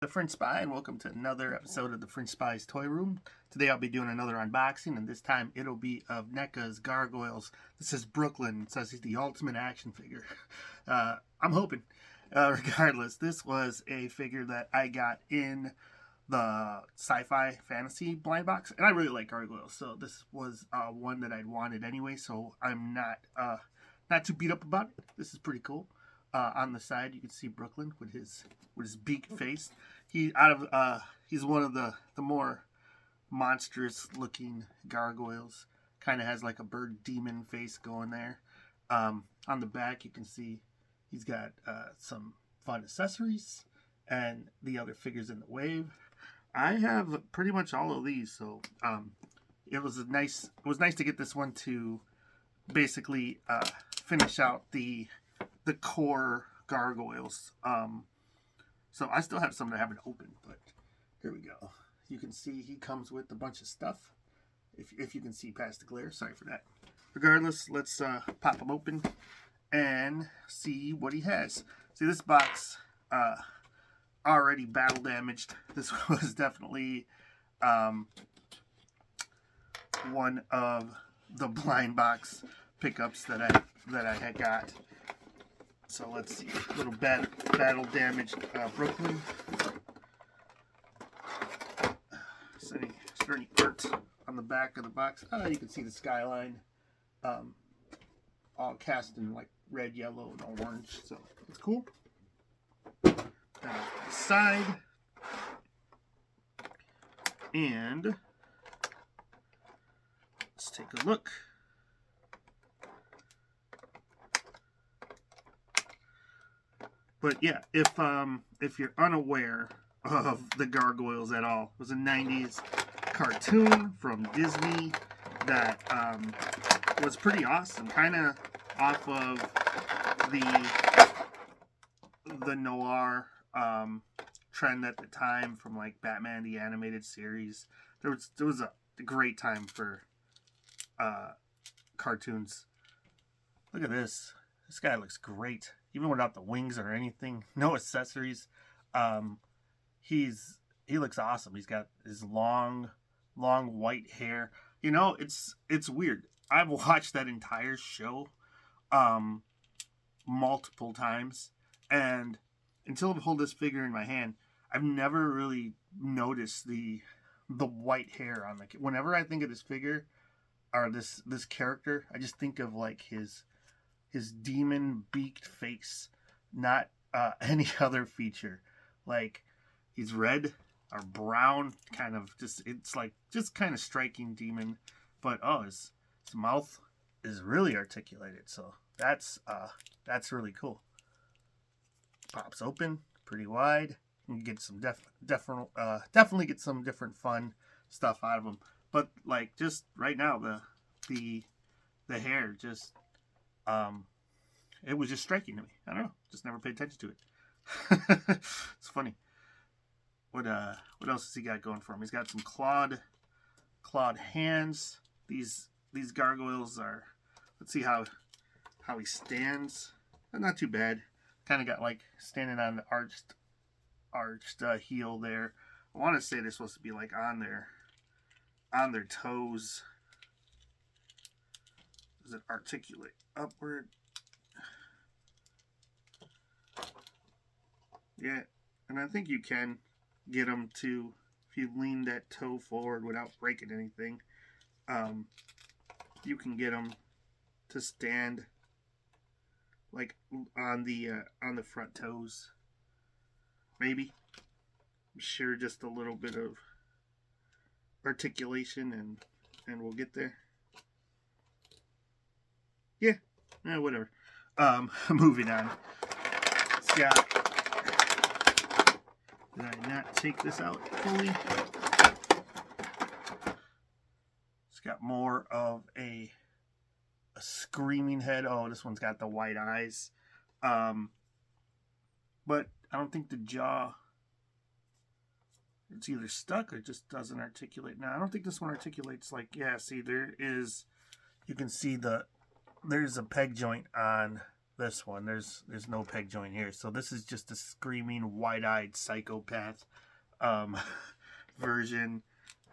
The French Spy, and welcome to another episode of the French Spy's Toy Room. Today I'll be doing another unboxing, and this time it'll be of Neca's Gargoyles. This is Brooklyn. It says he's the ultimate action figure. I'm hoping. Regardless, this was a figure that I got in the sci-fi fantasy blind box, and I really like gargoyles, so this was one that I'd wanted anyway, so I'm not too beat up about it. This is pretty cool. On the side, you can see Brooklyn with his beak face. He's one of the more monstrous looking gargoyles. Kind of has like a bird demon face going there. On the back, you can see he's got some fun accessories and the other figures in the wave. I have pretty much all of these, so it was nice to get this one to basically finish out the core gargoyles. So I still have some that I haven't opened, but here we go. You can see he comes with a bunch of stuff. If you can see past the glare, sorry for that. Regardless, let's pop him open and see what he has. See, this box already battle damaged. This was definitely one of the blind box pickups that I had got. So let's see, a little battle damaged Brooklyn. Is there any art on the back of the box? You can see the skyline, all cast in like red, yellow, and orange. So it's cool. Then on the side, and let's take a look. But yeah, if you're unaware of the Gargoyles at all, it was a 90s cartoon from Disney that was pretty awesome. Kind of off of the noir trend at the time from like Batman the Animated Series. There was a great time for cartoons. Look at this. This guy looks great. Even without the wings or anything, no accessories. He looks awesome. He's got his long white hair. You know, it's weird. I've watched that entire show multiple times, and until I hold this figure in my hand, I've never really noticed the white hair on the. Whenever I think of this figure or this character, I just think of like his demon beaked face, not any other feature. Like he's red or brown, kind of it's kind of striking demon, but his mouth is really articulated, so that's really cool. Pops open pretty wide. You can get some definitely get some different fun stuff out of them. But like just right now, the hair just it was just striking to me. I don't know. Just never paid attention to it. It's funny. What else has he got going for him? He's got some clawed hands. These gargoyles are. Let's see how he stands. Not too bad. Kind of got like standing on the arched heel there. I want to say they're supposed to be like on their toes. Does it articulate upward? Yeah, and I think you can get them to, if you lean that toe forward without breaking anything, you can get them to stand like on the front toes. Maybe. I'm sure just a little bit of articulation and we'll get there. Yeah, whatever. Moving on. It's got. Did I not take this out fully? It's got more of a screaming head. Oh, this one's got the white eyes. But I don't think the jaw, it's either stuck or just doesn't articulate. Now, I don't think this one articulates like, yeah, see, you can see there's a peg joint on this one. There's no peg joint here. So this is just a screaming, wide-eyed psychopath version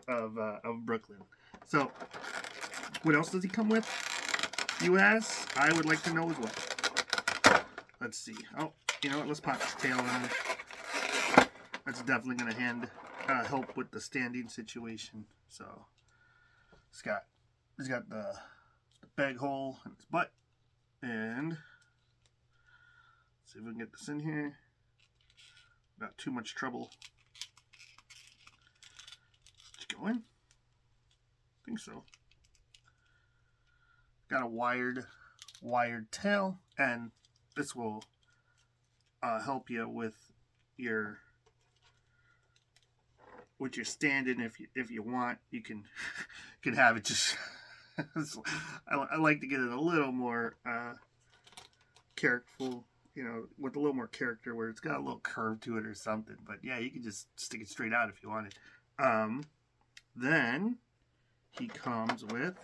of Brooklyn. So what else does he come with, you ask? I would like to know as well. Let's see. Oh, you know what? Let's pop his tail on it. That's definitely going to help with the standing situation. So he's got the bag hole in his butt, and let's see if we can get this in here. Not too much trouble. It's going. I think so. Got a wired tail, and this will help you with your standing. If you want, you can have it just. I like to get it a little more characterful, you know, with a little more character, where it's got a little curve to it or something. But yeah, you can just stick it straight out if you wanted. Then he comes with.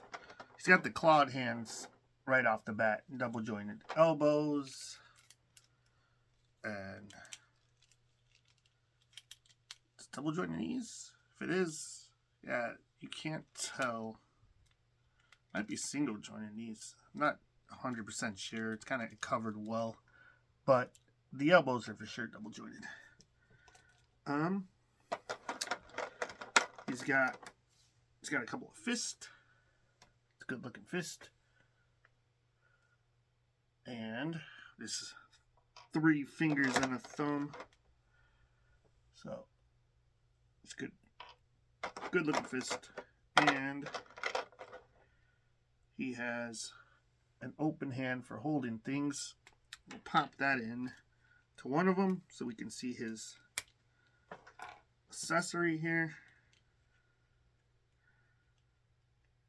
He's got the clawed hands right off the bat, double jointed elbows, and it's double jointed knees. If it is, yeah, you can't tell. Might be single jointed knees. I'm not 100% sure. It's kind of covered well, but the elbows are for sure double jointed. He's got a couple of fists. It's a good looking fist, and this 3 fingers and a thumb. So it's good looking fist, and he has an open hand for holding things. We'll pop that in to one of them so we can see his accessory here.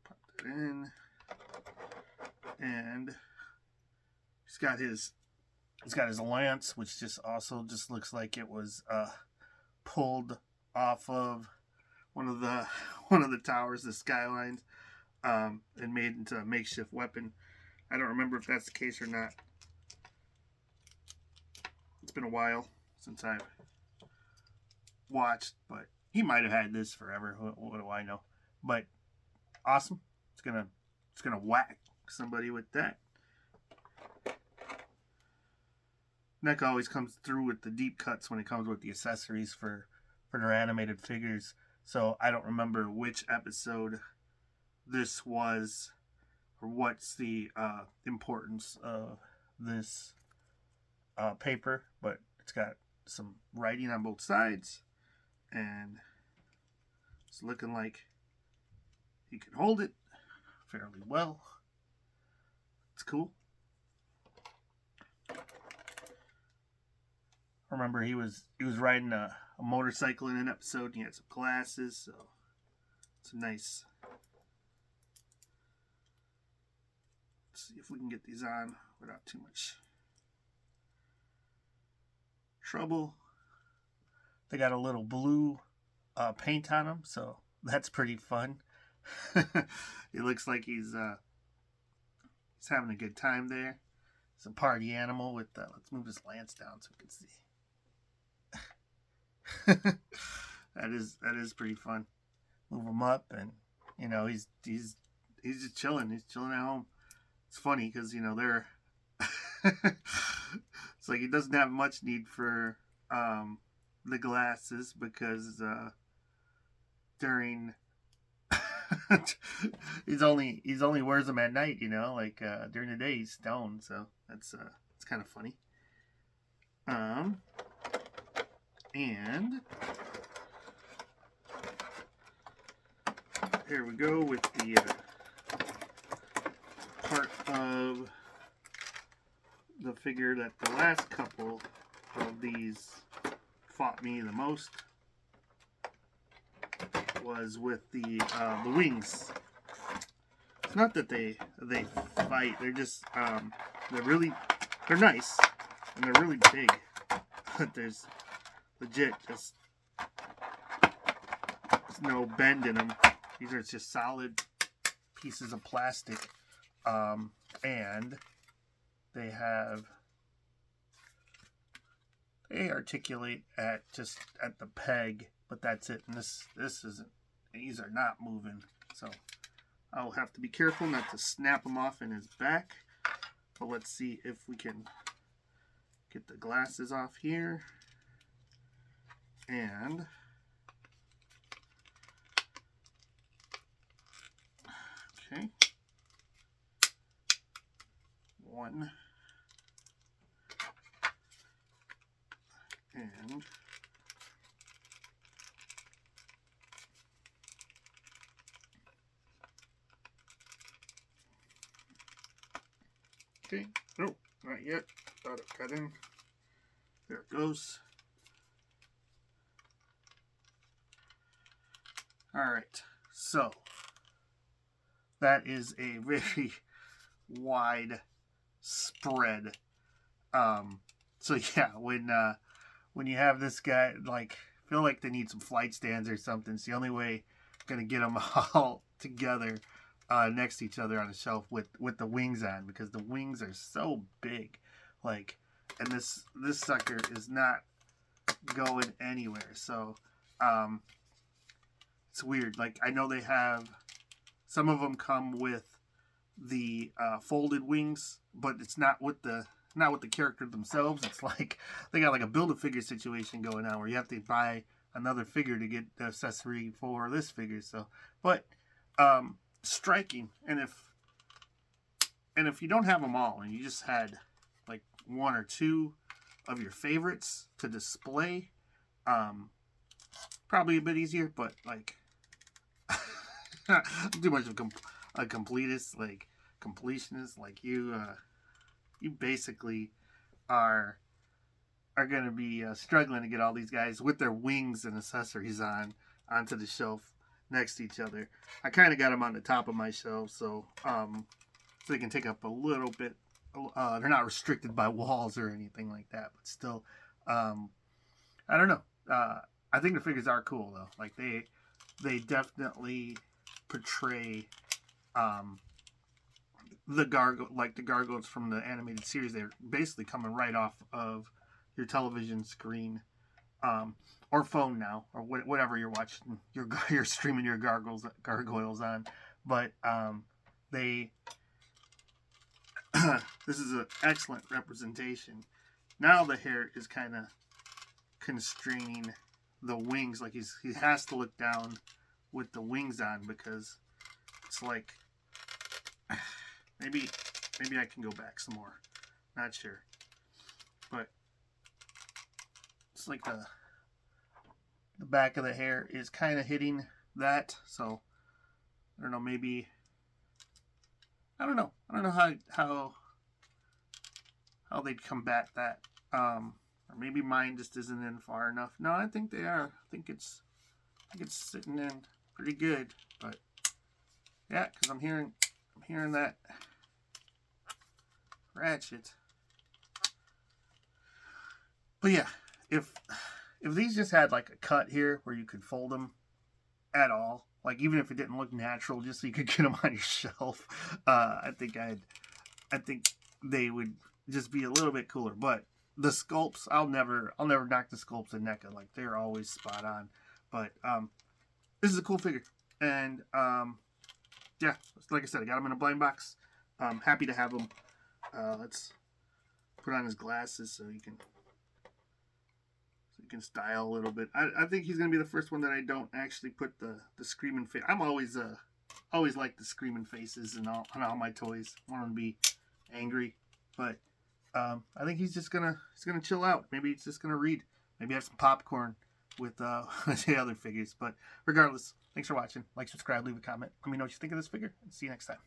Pop that in, and he's got his lance, which just looks like it was pulled off of one of the towers, the skylines. And made into a makeshift weapon. I don't remember if that's the case or not. It's been a while since I've watched, but he might have had this forever. What do I know? But awesome. It's gonna whack somebody with that. Neca always comes through with the deep cuts when it comes with the accessories for their animated figures. So I don't remember which episode this was, or what's the importance of this paper, but it's got some writing on both sides, and it's looking like he can hold it fairly well. It's cool. I remember he was riding a motorcycle in an episode, and he had some glasses, so it's a nice. Let's see if we can get these on without too much trouble. They got a little blue paint on them, so that's pretty fun. It looks like he's having a good time there. It's a party animal with. Let's move his lance down so we can see. That is pretty fun. Move him up, and you know he's just chilling. He's chilling at home. It's funny because, you know, they're it's like he doesn't have much need for the glasses, because during he's only wears them at night, you know, like during the day he's stoned, so it's kind of funny. And here we go with the part of the figure that the last couple of these fought me the most was with the wings. It's not that they fight; they're just they're nice and they're really big, but there's legit just there's no bend in them. These are just solid pieces of plastic. And they have they articulate at just at the peg, but that's it. And this isn't. These are not moving, so I'll have to be careful not to snap them off in his back. But let's see if we can get the glasses off here. And okay, one and okay, no, not yet. Thought it got in. There it goes. Alright, so that is a very wide spread. So yeah, when you have this guy, like, feel like they need some flight stands or something. It's the only way I'm gonna get them all together next to each other on a shelf with the wings on, because the wings are so big. Like, and this sucker is not going anywhere. So it's weird. Like, I know they have, some of them come with the folded wings, but it's not with the character themselves. It's like they got like a Build-A-Figure situation going on where you have to buy another figure to get the accessory for this figure. So, but striking. And if you don't have them all and you just had like one or two of your favorites to display, probably a bit easier. But like, I'm too much of a completist, like completionist. Like you basically are going to be struggling to get all these guys with their wings and accessories onto the shelf next to each other. I kind of got them on the top of my shelf, so they can take up a little bit. They're not restricted by walls or anything like that, but still, I don't know. I think the figures are cool though. Like they definitely portray the gargoyles from the animated series. They're basically coming right off of your television screen, or phone now, or whatever you're watching. You're streaming your gargoyles on, but they this is an excellent representation. Now the hair is kind of constraining the wings. Like he has to look down with the wings on, because it's like maybe I can go back some more. Not sure, but it's like the back of the hair is kind of hitting that. So I don't know. Maybe I don't know how they'd combat that. Or maybe mine just isn't in far enough. No, I think they are. I think it's sitting in pretty good. But yeah, because I'm hearing that ratchet. But yeah, if these just had like a cut here where you could fold them at all, like even if it didn't look natural, just so you could get them on your shelf, I think they would just be a little bit cooler. But the sculpts, I'll never knock the sculpts in NECA. Like, they're always spot on. But this is a cool figure, and yeah, like I said, I got him in a blind box. Happy to have him. Let's put on his glasses so you can style a little bit. I think he's gonna be the first one that I don't actually put the screaming face. I'm always like the screaming faces and all on all my toys. I want them to be angry, but I think he's gonna chill out. Maybe he's just gonna read. Maybe have some popcorn with the other figures. But regardless, thanks for watching. Like, subscribe, leave a comment. Let me know what you think of this figure, and see you next time.